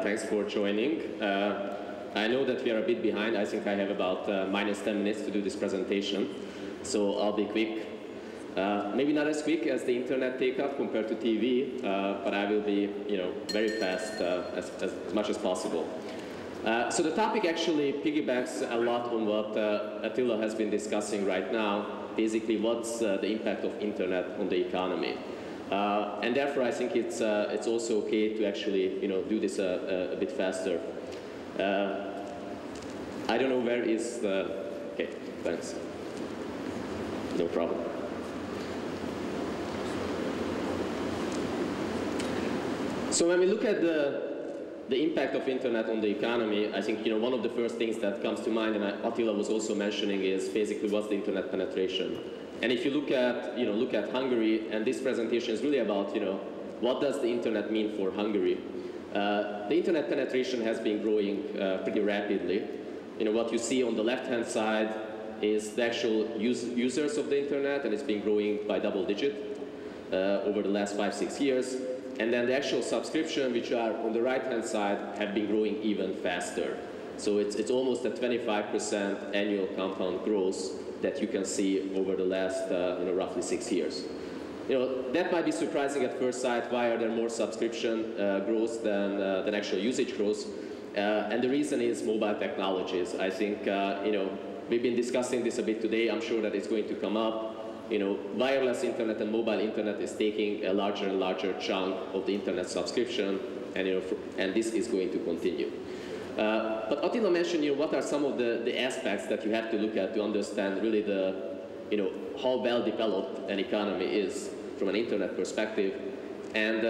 Thanks for joining. I know that we are a bit behind. I think I have about minus 10 minutes to do this presentation, so I'll be quick. Maybe not as quick as the internet take-up compared to TV, but I will be, very fast as much as possible. So the topic actually piggybacks a lot on what Attila has been discussing right now. Basically, what's the impact of internet on the economy? And therefore, I think it's also okay to actually, do this a bit faster. I don't know where is the. Okay, thanks. No problem. So when we look at the impact of internet on the economy, I think one of the first things that comes to mind, and Attila was also mentioning, is basically what's the internet penetration. And if you look at Hungary, and this presentation is really about what does the internet mean for Hungary. The internet penetration has been growing pretty rapidly. What you see on the left-hand side is the actual users of the internet, and it's been growing by double-digit over the last 5-6 years. And then the actual subscription, which are on the right-hand side, have been growing even faster. So it's almost a 25% annual compound growth that you can see over the last roughly 6 years. That might be surprising at first sight. Why are there more subscription growth than actual usage growth? And the reason is mobile technologies. I think we've been discussing this a bit today. I'm sure that it's going to come up. Wireless internet and mobile internet is taking a larger and larger chunk of the internet subscription, and this is going to continue. But Attila mentioned, what are some of the aspects that you have to look at to understand really how well developed an economy is from an internet perspective. And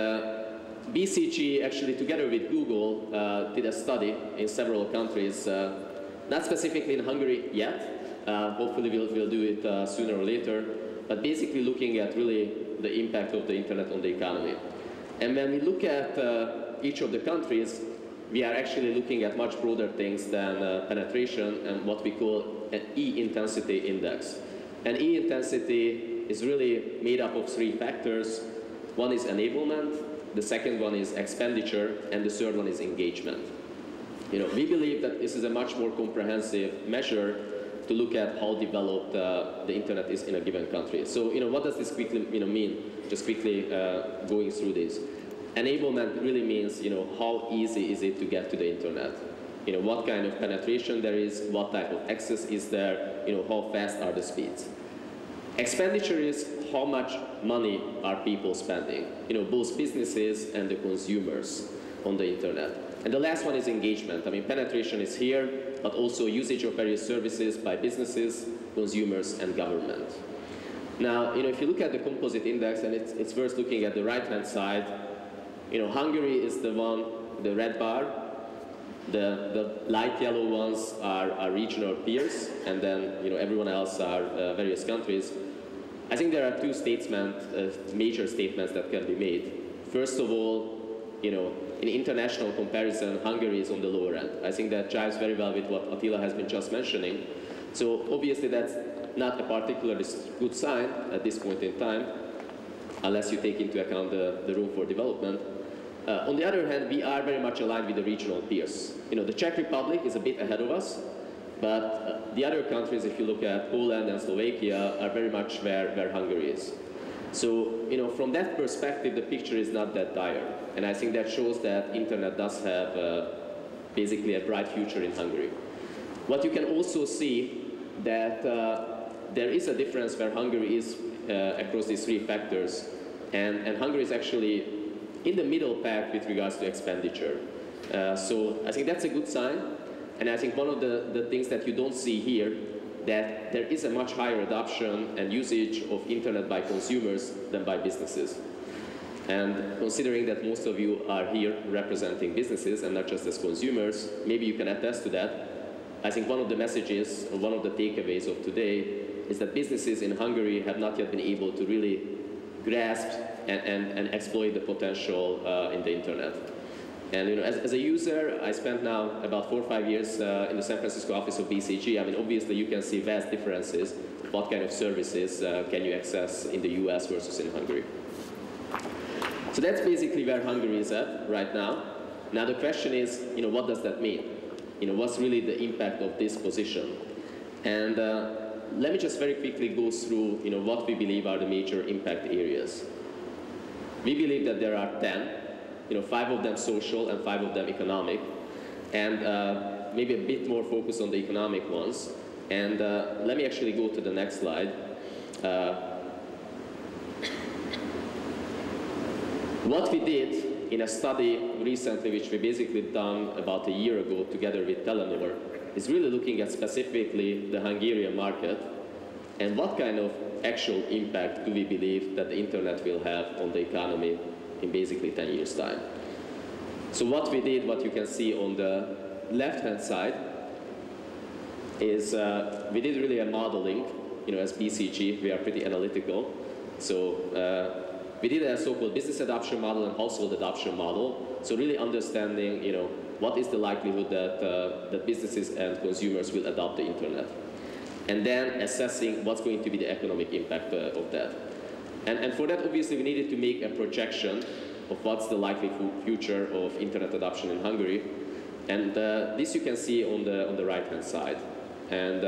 BCG actually, together with Google, did a study in several countries, not specifically in Hungary yet. Hopefully we'll do it sooner or later. But basically looking at really the impact of the internet on the economy. And when we look at each of the countries, we are actually looking at much broader things than penetration and what we call an E-intensity index. And E-intensity is really made up of 3 factors. One is enablement, the second one is expenditure, and the third one is engagement. We believe that this is a much more comprehensive measure to look at how developed the internet is in a given country. So, what does this quickly mean? Just quickly going through this. Enablement really means, how easy is it to get to the internet? What kind of penetration there is, what type of access is there, how fast are the speeds. Expenditure is how much money are people spending, both businesses and the consumers on the internet. And the last one is engagement. Penetration is here, but also usage of various services by businesses, consumers, and government. Now, if you look at the composite index, and it's worth looking at the right-hand side, Hungary is the one, the red bar. The light yellow ones are regional peers, and then everyone else are various countries. I think there are 2 major statements that can be made. First of all, in international comparison, Hungary is on the lower end. I think that jives very well with what Attila has been just mentioning. So obviously that's not a particularly good sign at this point in time, unless you take into account the room for development. On the other hand, we are very much aligned with the regional peers. The Czech Republic is a bit ahead of us, but the other countries, if you look at Poland and Slovakia, are very much where Hungary is. So, from that perspective, the picture is not that dire. And I think that shows that internet does have basically a bright future in Hungary. What you can also see that there is a difference where Hungary is across these 3 factors. And Hungary is actually in the middle pack with regards to expenditure. So I think that's a good sign. And I think one of the things that you don't see here, that there is a much higher adoption and usage of internet by consumers than by businesses. And considering that most of you are here representing businesses and not just as consumers, maybe you can attest to that. I think one of the messages, or one of the takeaways of today, is that businesses in Hungary have not yet been able to really grasp and exploit the potential in the internet. And as a user, I spent now about 4 or 5 years in the San Francisco office of BCG. Obviously you can see vast differences. What kind of services can you access in the US versus in Hungary? So that's basically where Hungary is at right now. Now the question is, what does that mean? What's really the impact of this position? And let me just very quickly go through, what we believe are the major impact areas. We believe that there are 10, 5 of them social and 5 of them economic, and maybe a bit more focus on the economic ones. And let me actually go to the next slide. What we did in a study recently, which we basically done about a year ago together with Telenor, is really looking at specifically the Hungarian market and what kind of actual impact do we believe that the internet will have on the economy in basically 10 years' time. So what we did, what you can see on the left-hand side, is we did really a modeling, as BCG, we are pretty analytical. So we did a so-called business adoption model and household adoption model. So really understanding, what is the likelihood that, that businesses and consumers will adopt the internet. And then assessing what's going to be the economic impact of that. And for that, obviously, we needed to make a projection of what's the likely future of internet adoption in Hungary. And this you can see on the right-hand side. And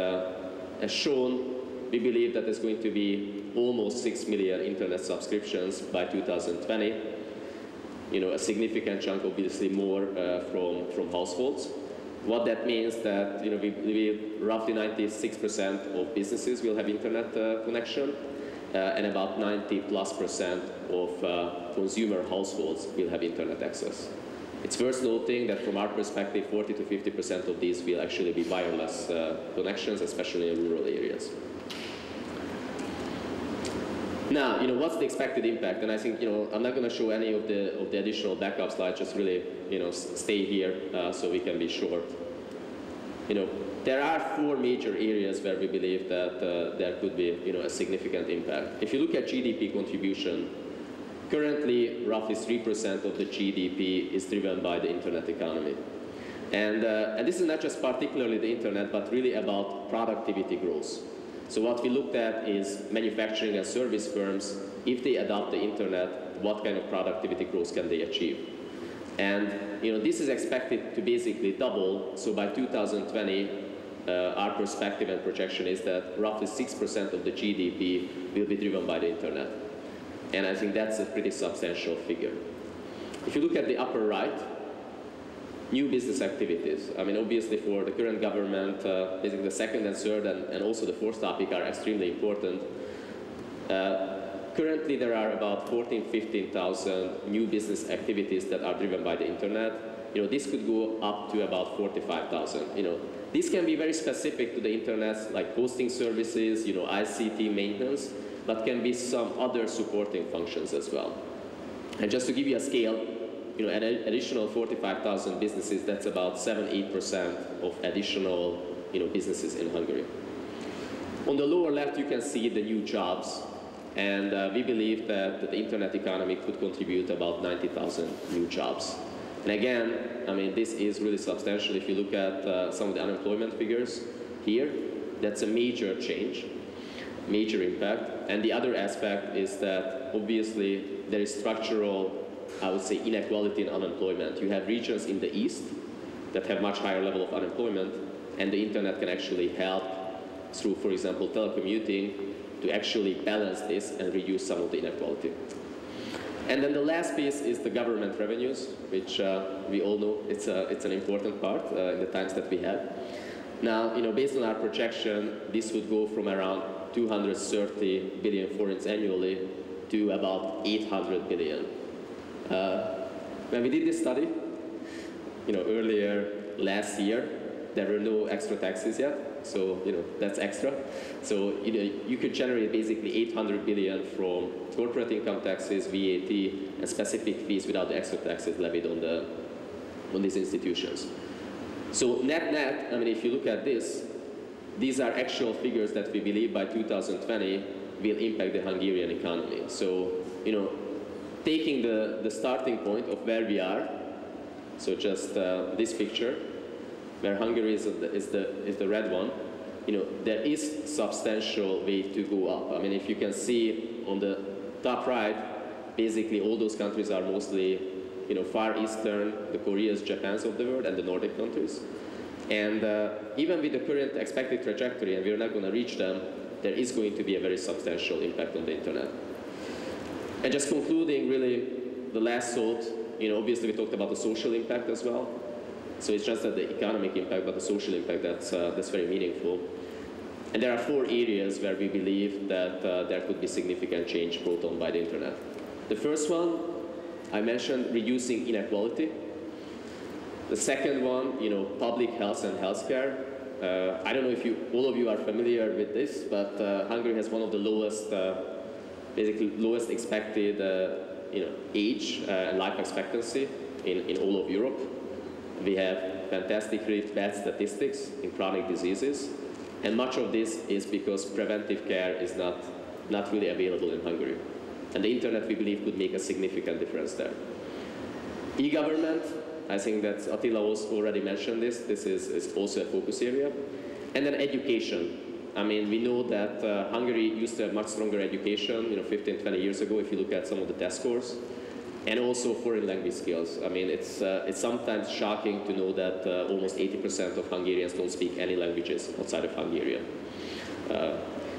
as shown, we believe that there's going to be almost 6 million internet subscriptions by 2020. A significant chunk, obviously more from households. What that means that we believe roughly 96% of businesses will have internet connection, and about 90+% of consumer households will have internet access. It's worth noting that from our perspective, 40 to 50% of these will actually be wireless connections, especially in rural areas. Now, what's the expected impact? And I think, I'm not going to show any of the additional backup slides. Just really, stay here so we can be short. There are 4 major areas where we believe that there could be, a significant impact. If you look at GDP contribution, currently roughly 3% of the GDP is driven by the internet economy. And this is not just particularly the internet, but really about productivity growth. So what we looked at is manufacturing and service firms, if they adopt the internet, what kind of productivity growth can they achieve? And this is expected to basically double. So by 2020, our perspective and projection is that roughly 6% of the GDP will be driven by the internet. And I think that's a pretty substantial figure. If you look at the upper right, new business activities. I mean, obviously for the current government, basically the second and third and also the fourth topic are extremely important. Currently there are about 15,000 new business activities that are driven by the internet. This could go up to about 45,000. These can be very specific to the internet, like hosting services, ICT maintenance, but can be some other supporting functions as well. And just to give you a scale, an additional 45,000 businesses, that's about 7–8% of additional businesses in Hungary. On the lower left, you can see the new jobs. And we believe that the internet economy could contribute about 90,000 new jobs. And again, I mean, this is really substantial. If you look at some of the unemployment figures here, that's a major change, major impact. And the other aspect is that obviously there is structural, I would say, inequality in unemployment. You have regions in the east that have much higher level of unemployment, and the internet can actually help through, for example, telecommuting to actually balance this and reduce some of the inequality. And then the last piece is the government revenues, which we all know it's an important part in the times that we have. Now, based on our projection, this would go from around 230 billion forints annually to about 800 billion. When we did this study, earlier last year, there were no extra taxes yet, so that's extra. So you could generate basically 800 billion from corporate income taxes, VAT, and specific fees without the extra taxes levied on these institutions. So net, I mean, if you look at this, these are actual figures that we believe by 2020 will impact the Hungarian economy. So taking the starting point of where we are, so just this picture, where Hungary is the red one, there is substantial way to go up. I mean, if you can see on the top right, basically all those countries are mostly Far Eastern, the Koreas, Japans of the world, and the Nordic countries. And even with the current expected trajectory, and we're not going to reach them, there is going to be a very substantial impact on the internet. And just concluding, really, the last thought, obviously we talked about the social impact as well. So it's just that the economic impact, but the social impact, that's very meaningful. And there are 4 areas where we believe that there could be significant change brought on by the internet. The first one, I mentioned reducing inequality. The second one, public health and healthcare. I don't know if all of you are familiar with this, but Hungary has one of the lowest, basically lowest expected, age and life expectancy in all of Europe. We have fantastically bad statistics in chronic diseases, and much of this is because preventive care is not really available in Hungary. And the internet, we believe, could make a significant difference there. E-government, I think that Attila already mentioned this. This is also a focus area. And then education. I mean, we know that Hungary used to have much stronger education, 15, 20 years ago, if you look at some of the test scores. And also foreign language skills. I mean, it's sometimes shocking to know that almost 80% of Hungarians don't speak any languages outside of Hungarian.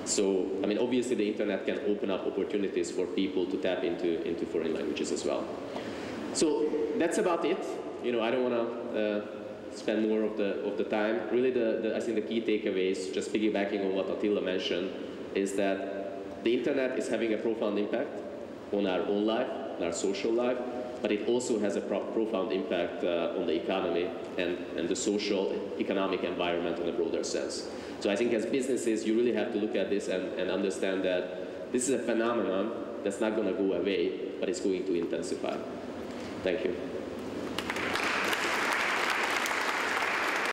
So, I mean, obviously the internet can open up opportunities for people to tap into foreign languages as well. So that's about it. I don't want to spend more of the time. Really, I think the key takeaways, just piggybacking on what Attila mentioned, is that the internet is having a profound impact on our own life, on our social life, but it also has a profound impact on the economy and the social, economic environment in a broader sense. So I think as businesses, you really have to look at this and understand that this is a phenomenon that's not going to go away, but it's going to intensify. Thank you.